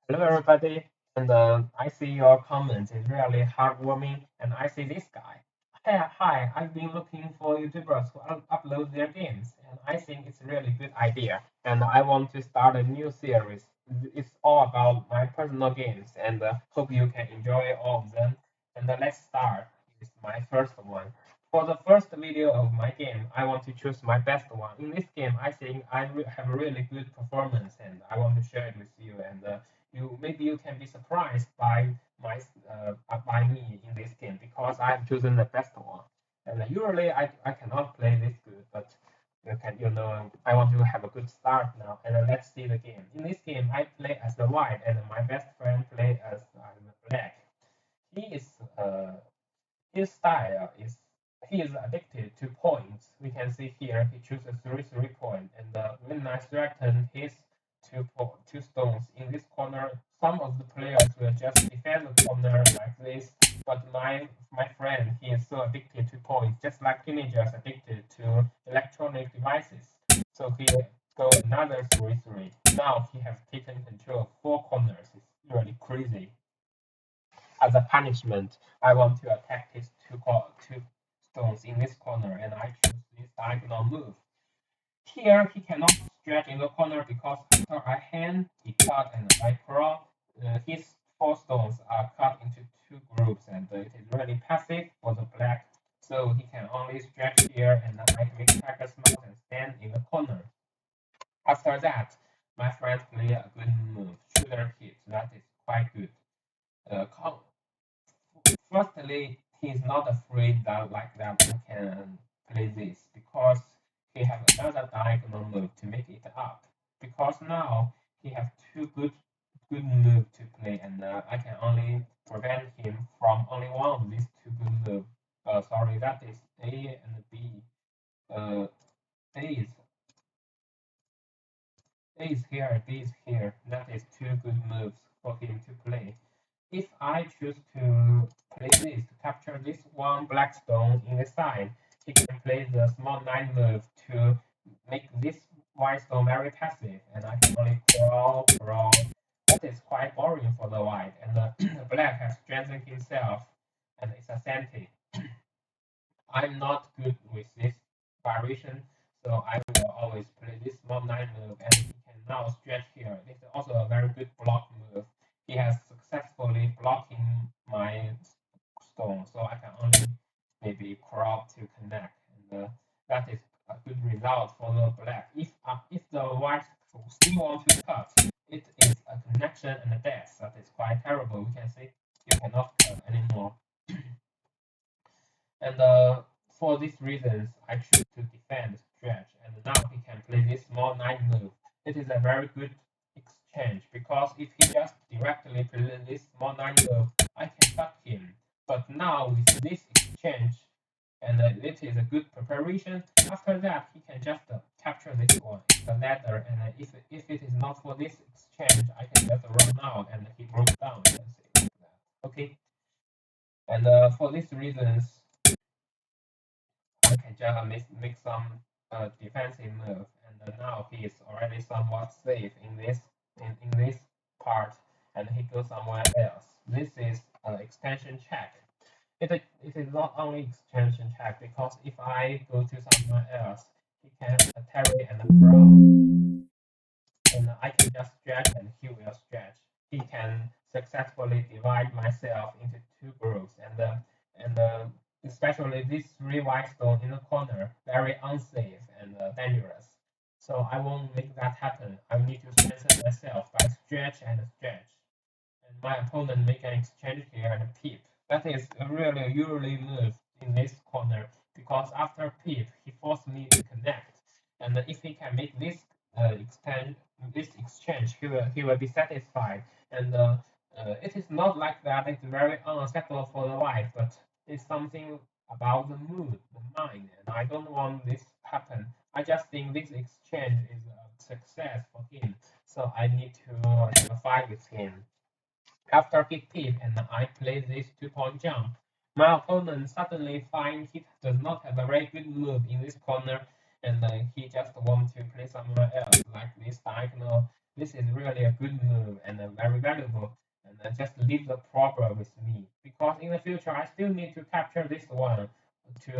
Hello, everybody. And I see your comments is really heartwarming. And I see this guy. Hi, I've been looking for YouTubers who upload their games, and I think it's a really good idea. And I want to start a new series. It's all about my personal games, and hope you can enjoy all of them. And let's start. It's my first one. For the first video of my game, I want to choose my best one. In this game, I think have a really good performance, and I want to share it with you. And you can be surprised my by me in this game because I've chosen the best one. And usually I cannot play this good, but I want to have a good start now. And let's see the game. In this game, I play as the white, and my best friend play as the black. He is his style is he is addicted to points. We can see here he chooses 3 3 point, and when I threaten his two stones in this corner, some of the players will just defend the corner like this. But my friend, he is so addicted to points, just like teenagers addicted to electronic devices. So he go another 3 3. Now he has taken control of 4 corners. It's really crazy. As a punishment, I want to attack his two stones in this corner, and I choose this diagonal move. Here, he cannot stretch in the corner because after I hand, he cut and I crawl. His 4 stones are cut into 2 groups, and it is really passive for the black. So he can only stretch here, and I make Tiger's mouth and stand in the corner. After that, my friend play a good move, shooter hit. That is quite good. Uh, Firstly, he's not afraid that like that I can play this because he have another diagonal move to make it up. Because now he have two good moves to play, and I can only prevent him from only one of these two good moves. Sorry, that is A and B. Uh, A is A is here, B is here. That is two good moves for him to play. If I choose to play this to capture this one black stone in the side, he can play the small knight move to make this white stone very passive, and I can only crawl. That is quite boring for the white, and the black has strengthened himself, and it's a senti. I'm not good with this variation, so I will always play this small knight move, and he can now stretch here. This is also a very good block move. He has successfully blocking my stone, so I can only maybe crop to connect, and that is a good result for the black. If the white still want to cut, it is a connection and a death. That is quite terrible. We can see you cannot cut anymore. And for these reasons, I choose to defend stretch, and now he can play this small knight move. It is a very good exchange because if he just directly plays this small knight move, I can cut him. But now with this exchange, and it is a good preparation. After that, he can just capture this one, the ladder, and if it is not for this exchange, I can just run out, and he broke down. Let's say like that. Okay, and for these reasons, I can just make some defensive move, and now he is already somewhat safe in this part, and he goes somewhere else. This is extension check. It is not only extension check because if I go to somewhere else, he can tarry and crawl, and I can just stretch and he will stretch. He can successfully divide myself into 2 groups, and especially these 3 white stones in the corner, very unsafe and dangerous. So I won't make that happen. I need to strengthen myself by stretch and stretch. And my opponent make an exchange here and peep. That is a really usually move in this corner because after peep he forced me to connect, and if he can make this exchange, he will be satisfied. And it is not like that. It's very unacceptable for the white, but it's something about the mood, the mind, and I don't want this happen. I just think this exchange is a success for him, so I need to have a fight with him. After he peep and I play this 2 point jump, my opponent suddenly finds he does not have a very good move in this corner, and he just wants to play somewhere else, like this diagonal this is really a good move and very valuable. And just leave the problem with me because in the future I still need to capture this one to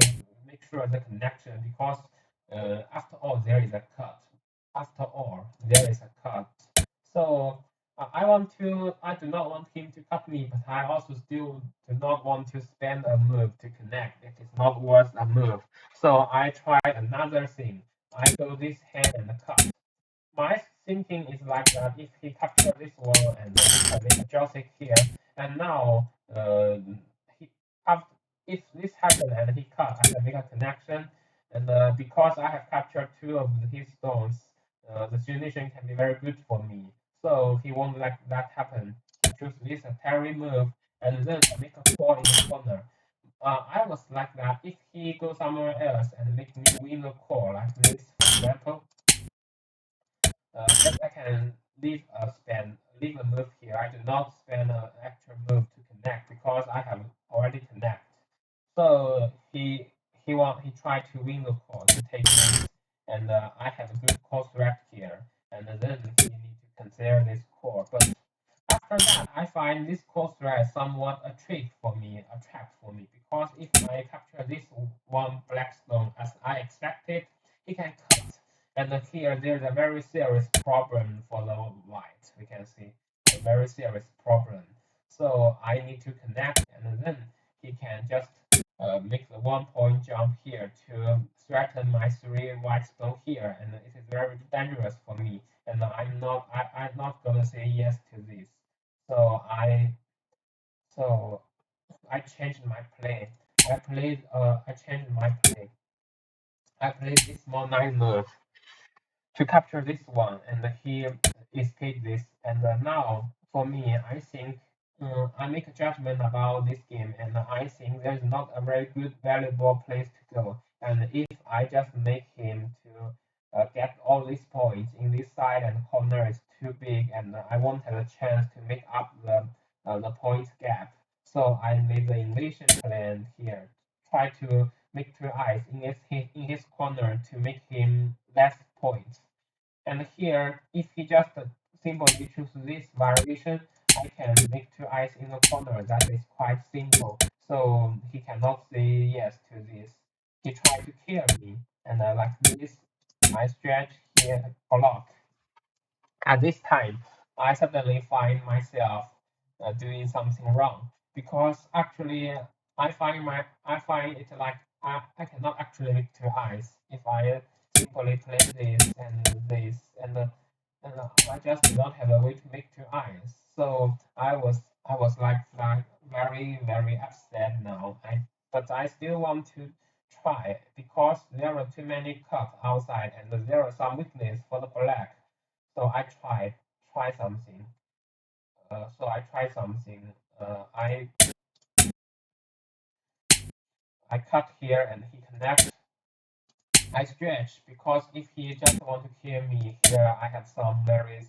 make sure the connection because after all there is a cut. After all there is a cut. So I do not want him to cut me, but I also still do not want to spend a move to connect. It is not worth a move. So I try another thing. I go this hand and cut. My thinking is like that if he capture this one and then he can make a joystick here, and now he after, if this happen and he cut, I can make a connection, and because I have captured two of his stones, the situation can be very good for me. So he won't let that happen. He choose this Terry move, and then I make a call in the corner. I was like that. If he go somewhere else and make me win the call like this, for example, I can leave a move here. I do not spend an extra move to connect because I have already connect. So he tried to win the call to take this, and I have a good call threat here, and then he need to consider this call. But after that, I find this call threat somewhat a trick for me, a trap for me, because if I capture this one black stone as I expected, he can cut. And here there's a very serious problem for the white. We can see a very serious problem. So I need to connect, and then he can just make the 1 point jump here to threaten my three white stone here, and it is very dangerous for me. And I'm not gonna say yes to this. So I changed my play. I changed my play. I played this small nine move to capture this one, and he escaped this. And now, for me, I think I make a judgment about this game, and I think there's not a very good, valuable place to go. And if I just make him to get all these points in this side and corner is too big, and I won't have a chance to make up the points gap. So I made the invasion plan here. Try to make two eyes in his corner to make him less points. And here, if he just simply chooses this variation, I can make two eyes in the corner. That is quite simple. So he cannot say yes to this. He tried to kill me, and like this, I stretch here a lot. At this time, I suddenly find myself doing something wrong because actually I find it like I cannot actually make two eyes if I simply play this and I just do not have a way to make two eyes. So I was like very upset now. But I still want to try because there are too many cuts outside and there are some weakness for the black. So I try something. So I try something. I cut here and he connects. I stretch because if he just want to kill me here, I have some very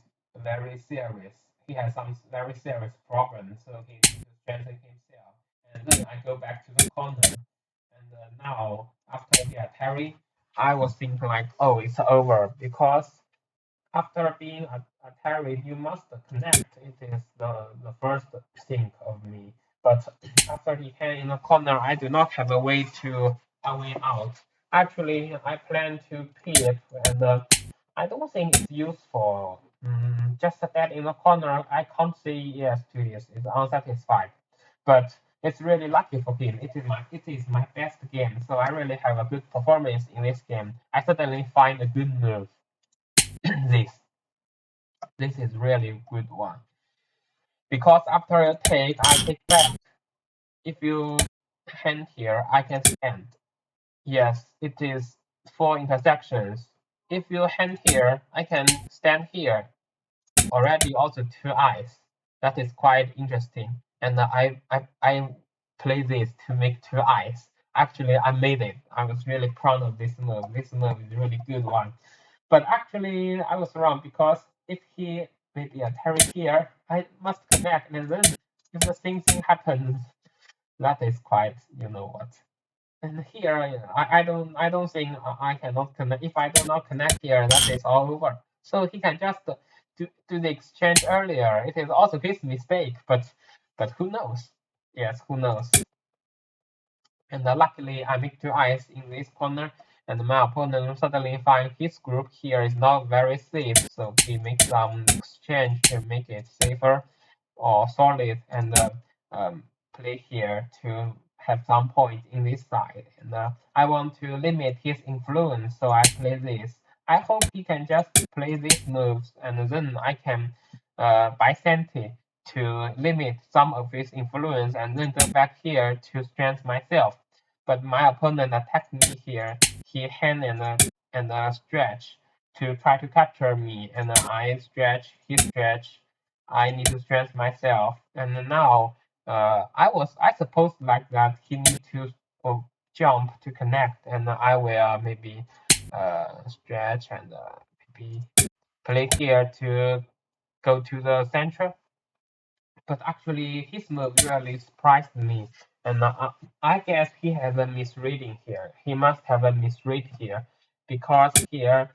serious. He has some very serious problems, so he needs to strengthen himself. And then I go back to the corner. And now after he parry, I was thinking like, oh, it's over because after being a terrorist, you must connect. It is the first thing of me. But after he came in the corner, I do not have a way out. Actually, I plan to peep, and I don't think it's useful. Just that in the corner, I can't say yes to this. It's unsatisfied. But it's really lucky for him. It is my best game, so I really have a good performance in this game. I suddenly find a good move. this this is really good one because after a take I take back. If you hand here, I can stand. Yes, it is four intersections. If you hand here, I can stand here. Already also two eyes. That is quite interesting. And I play this to make two eyes. Actually, I made it. I was really proud of this move. This move is a really good one. But actually, I was wrong because if he maybe a Terry here, I must connect, and then if the same thing happens, that is quite, you know what. And here, I don't think I cannot connect. If I do not connect here, that is all over. So he can just to the exchange earlier. It is also his mistake, but who knows? Yes, who knows? And luckily, I make two eyes in this corner, and my opponent suddenly find his group here is not very safe, so he makes some exchange to make it safer or solid, and play here to have some point in this side. And I want to limit his influence, so I play this. I hope he can just play these moves, and then I can buy Senti to limit some of his influence and then go back here to strengthen myself. But my opponent attacked me here. He hand and stretch to try to capture me, and I stretch, he stretch. I need to strengthen myself, and now I suppose like that he need to jump to connect, and I will maybe stretch and maybe play here to go to the center, but actually his move really surprised me, and I guess he has a misreading here. He must have a misread here, because here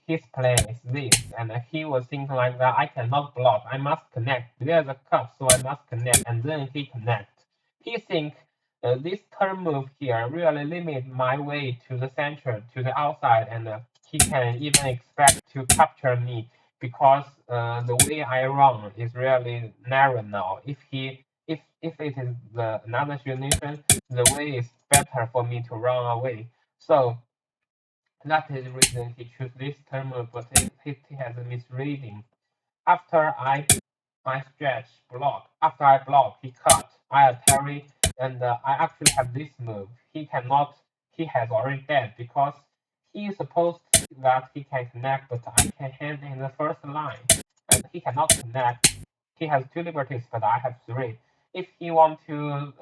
his plan is this, and he was thinking like that. I cannot block. I must connect. There's a cut, so I must connect, and then he connect. He think this turn move here really limit my way to the center, to the outside, and he can even expect to capture me because the way I run is really narrow now. If it is another situation, the way is better for me to run away. So that is the reason he chose this term, but he has a misreading. After I stretch block, after I block, he cut. I parry, and I actually have this move. He cannot. He has already dead because he is supposed that he can connect, but I can hand in the first line, and he cannot connect. He has two liberties, but I have three. If he want to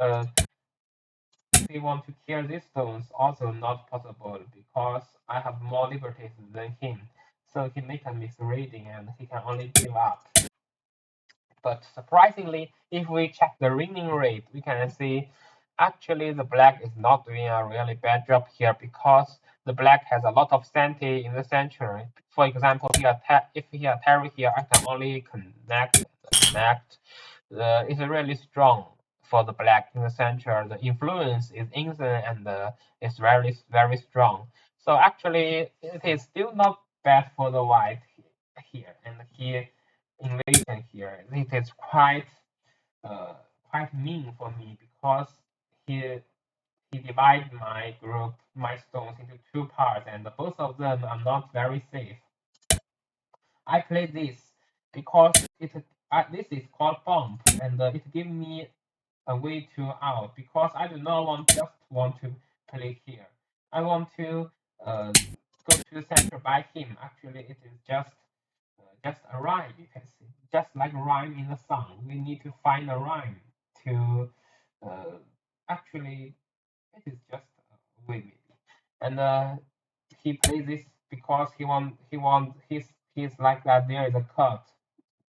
kill these stones, also not possible because I have more liberties than him. So he make a misreading and he can only give up. But surprisingly, if we check the winning rate, we can see actually the black is not doing a really bad job here because the black has a lot of Senti in the center. For example, if he attack here, I can only connect. It's really strong for the black in the center. The influence is instant and it's very strong. So actually, it is still not bad for the white here, and he invasion here. It is uh, quite mean for me because he he divided my group, my stones into two parts, and both of them are not very safe. I play this because this is called bomb, and it gives me a way to out because I do not want to play here. I want to go to the center by him. Actually, it is just a rhyme, you can see. Just like rhyme in the song, we need to find a rhyme to uh, actually, it is just a way maybe. And he plays this because he's like that. There is a cut.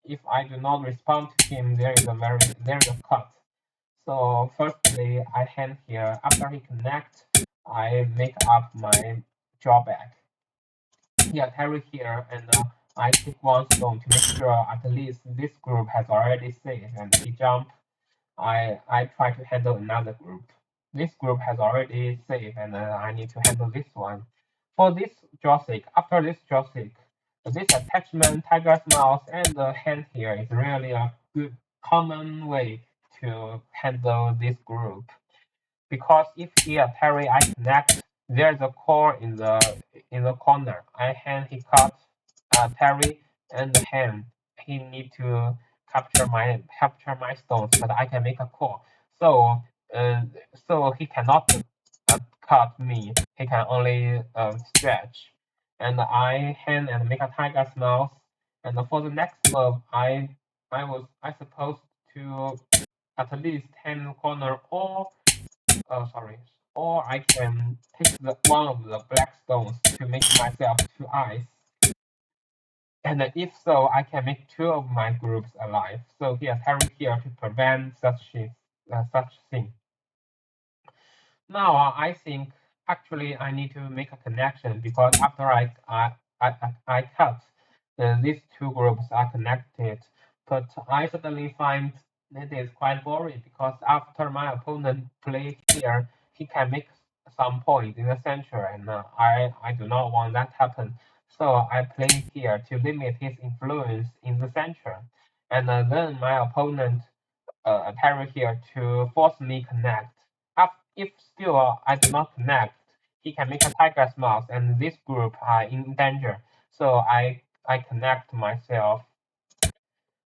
If I do not respond to him, there is a cut. So firstly, I hand here. After he connect, I make up my drawback. Yeah, carry here, and I take one stone to make sure at least this group has already saved, and he jump. I try to handle another group. This group has already saved, and I need to handle this one. For this joystick, after this joystick, this attachment, tiger's mouse, and the hand here is really a good common way to handle this group because if he parry I connect, there's a core in the corner. I hand he cut parry and the hand. He need to capture my stones, but I can make a core. So uh, so he cannot cut me. He can only stretch. And I hand and make a tiger's mouth. And for the next move, I supposed to at least 10 corner sorry, or I can take one of the black stones to make myself two eyes. And if so, I can make two of my groups alive. So he attacked here to prevent such thing. Now I think actually I need to make a connection because after I cut, these two groups are connected. But I suddenly find it is quite boring because after my opponent play here, he can make some point in the center, and I do not want that happen. So I play here to limit his influence in the center, and then my opponent parry here to force me connect. If still I do not connect, he can make a tiger's mouth, and this group are in danger. So I connect myself,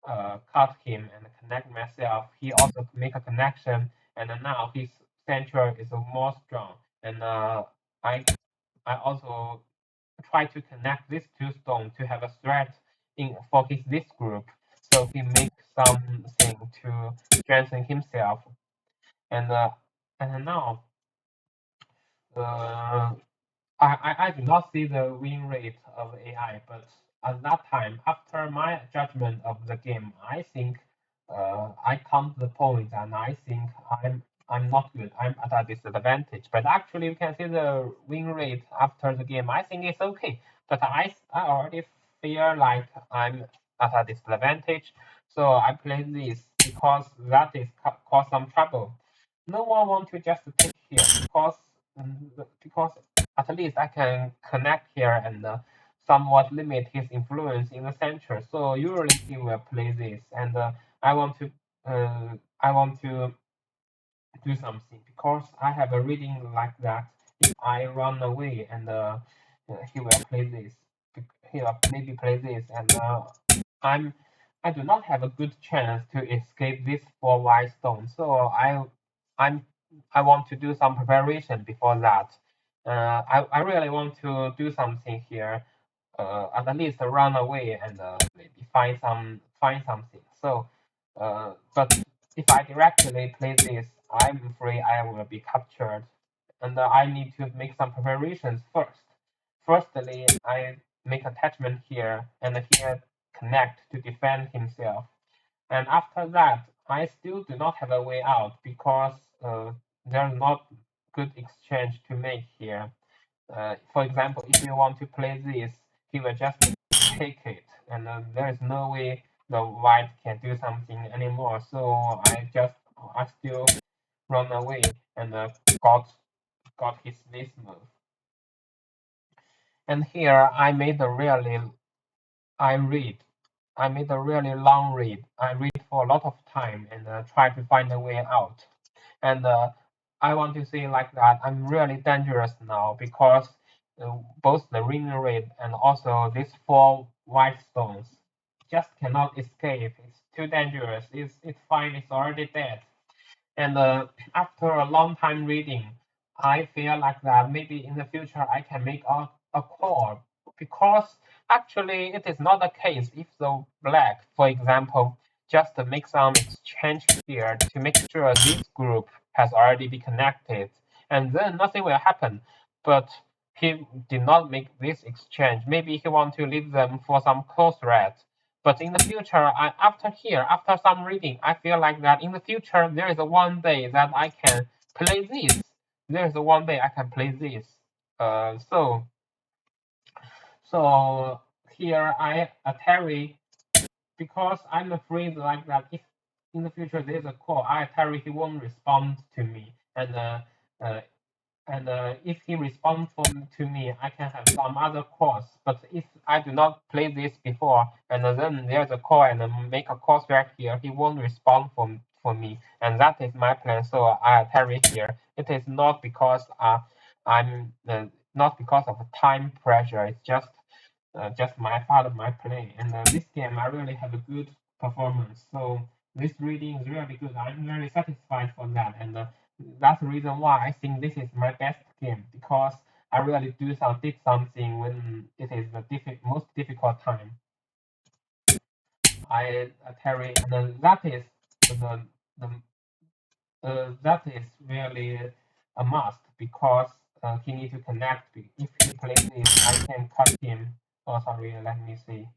cut him, and connect myself. He also make a connection, and now his center is more strong. And I I also try to connect these two stones to have a threat in for this group. So he makes something to strengthen himself. And now uh, I do not see the win rate of AI, but at that time, after my judgment of the game, I think I count the points and I think I'm not good. I'm at a disadvantage. But actually, you can see the win rate after the game. I think it's okay. But I already feel like I'm at a disadvantage. So I play this because that is cause some trouble. No one want to just take here because at least I can connect here and somewhat limit his influence in the center. So usually he will play this, and I want to I want to do something because I have a reading like that. If I run away and he will play this, he will maybe play this, and I'm I do not have a good chance to escape this four white stones. So I'm I want to do some preparation before that. I really want to do something here, at least run away and maybe find something. So, but if I directly play this, I'm afraid I will be captured, and I need to make some preparations first. Firstly, I make attachment here and here connect to defend himself, and after that, I still do not have a way out because there's not good exchange to make here. For example, if you want to play this, he will just take it, and there is no way the white can do something anymore. So I still run away and got his this move. And here I read. I made a really long read. I read for a lot of time and try to find a way out. And I want to say like that I'm really dangerous now because both the ring rate and also these four white stones just cannot escape. It's too dangerous. It's fine. It's already dead. And after a long time reading, I feel like that maybe in the future I can make a call because actually it is not the case if the black, for example, just make some exchange here to make sure this group has already been connected and then nothing will happen. But he did not make this exchange. Maybe he want to leave them for some close threat. But in the future, after some reading, I feel like that in the future there is a one day that I can play this. There is a one day I can play this. So here I Atari because I'm afraid like that if in the future there's a call, I Atari he won't respond to me, uh, and if he responds to me, I can have some other course. But if I do not play this before, and then there's a call and make a course right here, he won't respond for me, and that is my plan. So I tarry here. It is not because I'm not because of time pressure. It's just my part of my play. And this game, I really have a good performance. So this reading is really good. I'm very satisfied for that, and that's the reason why I think this is my best game because I really did something when it is the most difficult time. I carry, and the that is really a must because he need to connect. If he plays this, I can cut him. Oh, sorry, let me see.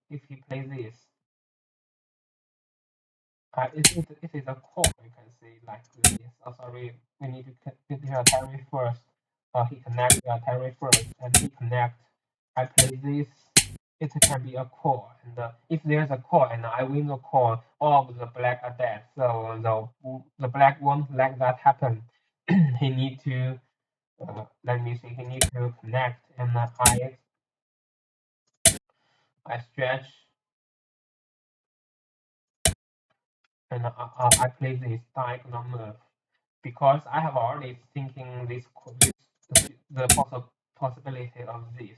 If he plays this, it is a core, you can say like this. Oh, sorry, we need to get the artery first. He connect the artery first, and he connect. I play this. it can be a core, and if there's a core and I win the core, all of the black are dead. So the black won't let that happen. He need to let me see. He need to connect, and I stretch, and I play this diagonal move because I have already thinking the possibility of this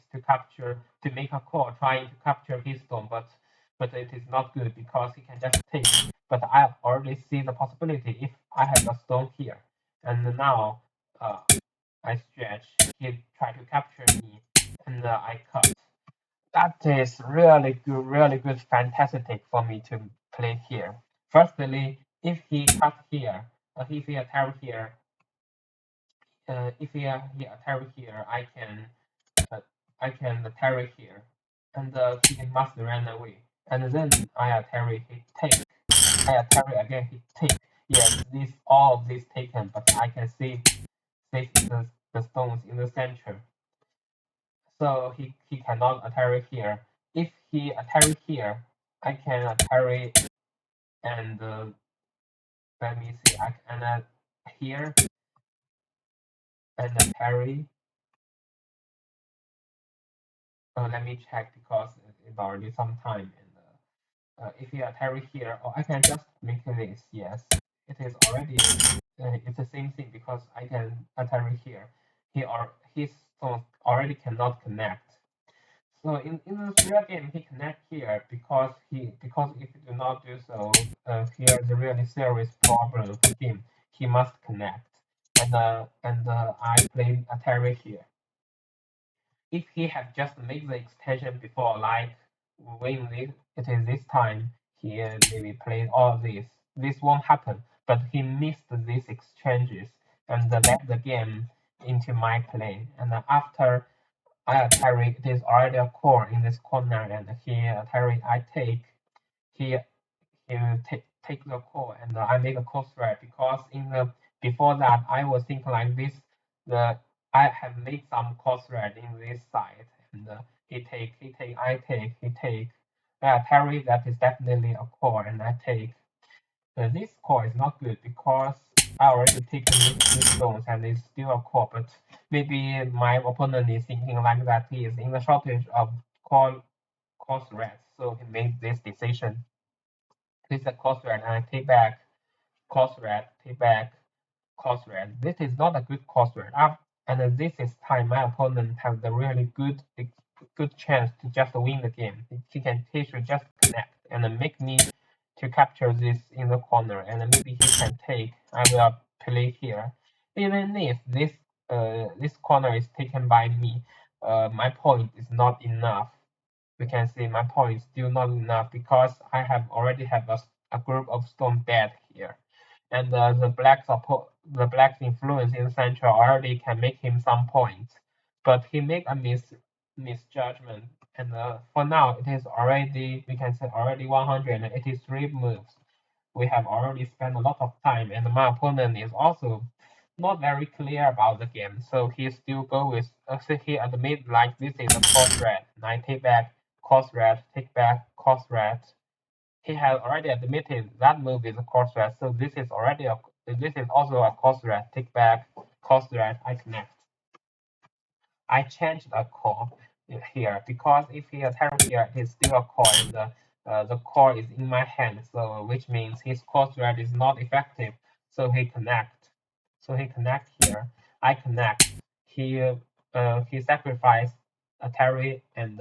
to make a core trying to capture his stone, but it is not good because he can just take. But I have already see the possibility if I have a stone here, and now uh, I stretch. He try to capture me, and I cut. That is really good, fantastic for me to play here. Firstly, if he cut here, if he attack here, if he attack here, uh, I can attack here, and he must run away. And then I attack, he take. I attack again, he take. Yes, this all of this taken, but I can save the stones in the center. So he cannot attack here. If he attack here, I can attack and let me see. I can here and parry. Let me check because it's already some time. And if you attack here, or I can just make this. Yes, it is already. It's the same thing because I can attack here. His stones already cannot connect. So in this real game, he connect here because if you do not do so, here is a really serious problem for him. He must connect, and I play Atari here. If he had just made the extension before, like when it is this time, he maybe played all this. This won't happen, but he missed these exchanges and let the game into my play. And after I attack, it is already a core in this corner, and here attack I take, he take the core, and I make a core thread because in the before that I was thinking like this, the I have made some core thread in this side, and he take, I take, he take. Attack that is definitely a core, and I take. This core is not good because I already taken these stones and it's still a core, but maybe my opponent is thinking like that he is in the shortage of core threads, so he made this decision. This is a core thread, and I take back core thread, take back core thread. This is not a good core thread. And this is time my opponent have the really good chance to just win the game. He should just connect and make me to capture this in the corner, and maybe he can take. I will play here. Even if this corner is taken by me, my point is not enough. We can see my point is still not enough because I have already have a group of stone dead here, and the black's influence in central already can make him some points, but he make a misjudgment, and for now it is already we can say already 183 moves. We have already spent a lot of time, and my opponent is also not very clear about the game, so he still go with so he admit like this is a cross red, and I take back cross red, take back cross red. He has already admitted that move is a cross red, so this is also a cross red, take back cross red, I connect. I changed a core here because if he attack here, it's still a core, and the core is in my hand, so which means his core thread is not effective. So he connect. So he connect here. I connect. He sacrificed Atari and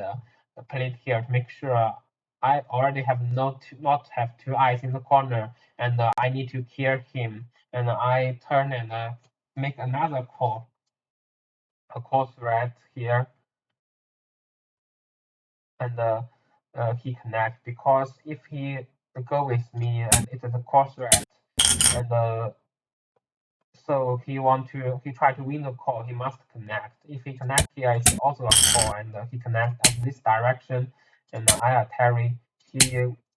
played here to make sure I already have not have two eyes in the corner, and I need to kill him. And I turn and make another core a course thread here, and he connect because if he go with me and it is a course thread, and so he try to win the call, he must connect. If he connect here, it's also a call, and he connect up this direction, and I attack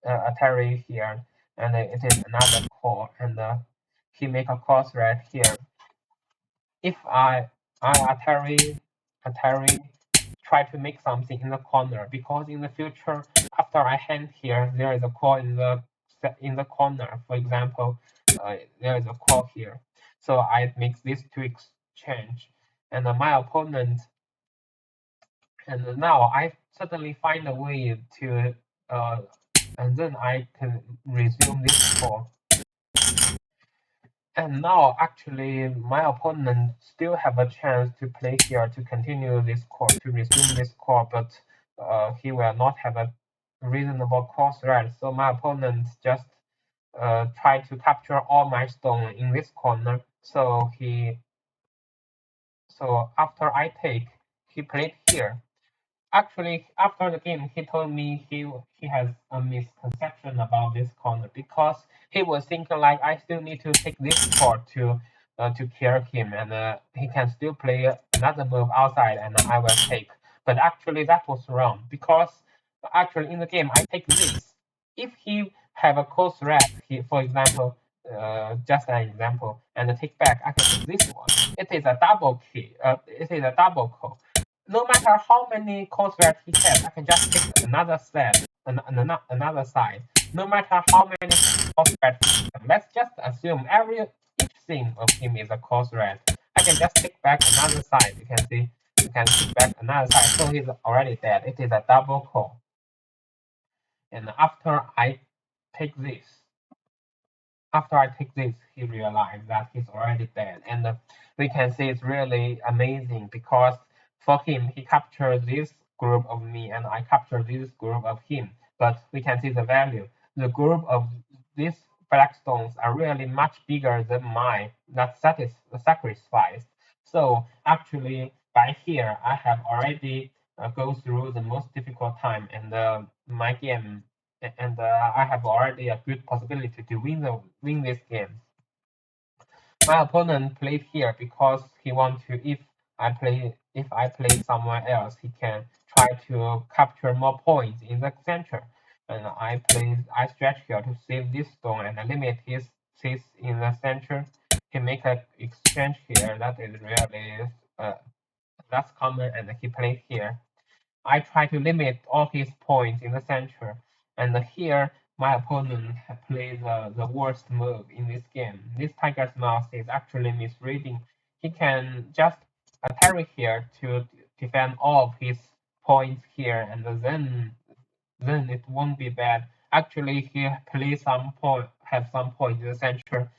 attack here, and it is another call, and he make a call thread here. If I attack try to make something in the corner, because in the future, after I hand here, there is a core in the corner. For example, there is a core here. So I make these two exchange, and my opponent, and now I suddenly find a way to, and then I can resume this core. And now actually my opponent still have a chance to play here to continue this core, to resume this core, but he will not have a reasonable course right. So my opponent just try to capture all my stone in this corner. So after I take, he played here. Actually, after the game, he told me he has a misconception about this corner, because he was thinking like I still need to take this court to clear him, and he can still play another move outside, and I will take. But actually, that was wrong, because actually in the game I take this. If he have a close red, for example, just an example, and take back, I can take this one. It is a double key. It is a double call. No matter how many course red he has, I can just take another set, another side. No matter how many course red he has, let's just assume each thing of him is a course red. I can just take back another side. You can see, you can take back another side. So he's already dead. It is a double call. And after I take this, he realized that he's already dead. And we can see it's really amazing, because for him, he captured this group of me, and I captured this group of him. But we can see the value. The group of these black stones are really much bigger than mine. That sacrifice. So actually, by here, I have already go through the most difficult time, and my game, and I have already a good possibility to win this game. My opponent played here because he want to, if I play somewhere else, he can try to capture more points in the center. And I stretch here to save this stone and limit his in the center. He make an exchange here that is really that's common, and he played here. I try to limit all his points in the center, and here my opponent played the worst move in this game. This Tiger's Mouse is actually misreading. He can just parry here to defend all of his points here, and then it won't be bad. Actually, he plays have some point in the center.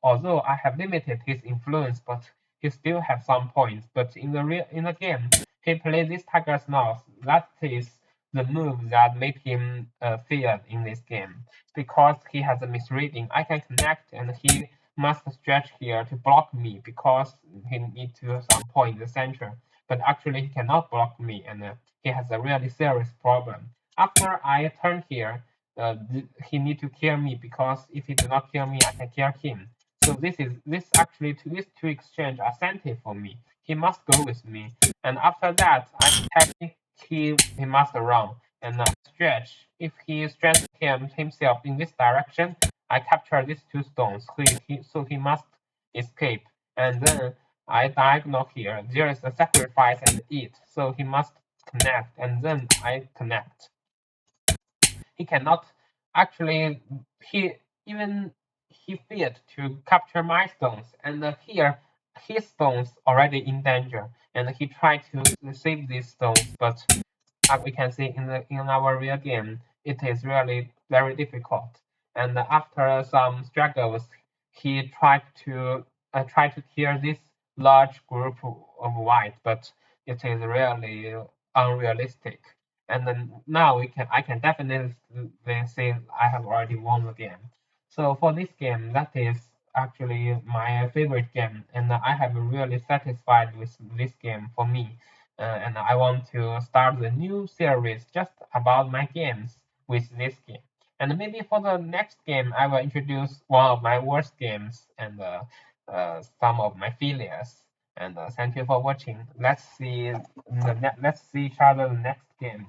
Although I have limited his influence, but he still have some points. But in the game, he played this Tiger's Mouse. That is the move that made him feared in this game, because he has a misreading. I can connect, and he must stretch here to block me, because he needs to some point in the center. But actually, he cannot block me, and he has a really serious problem. After I turn here, he need to kill me, because if he do not kill me, I can kill him. So these two exchange are incentive for me. He must go with me, and after that, I happy he must run and stretch. If he stretch himself in this direction, I capture these two stones. So he must escape, and then I diagonal here. There is a sacrifice and eat, so he must connect, and then I connect. He cannot actually he feared to capture my stones, and here his stones already in danger, and he tried to save these stones, but as we can see in our real game, it is really very difficult. And after some struggles, he tried to kill this large group of white, but it is really unrealistic. And then now I can definitely say I have already won the game. So for this game, that is actually my favorite game, and I have really satisfied with this game for me. And I want to start the new series just about my games with this game. And maybe for the next game, I will introduce one of my worst games and some of my failures. And thank you for watching. Let's see each other the next game.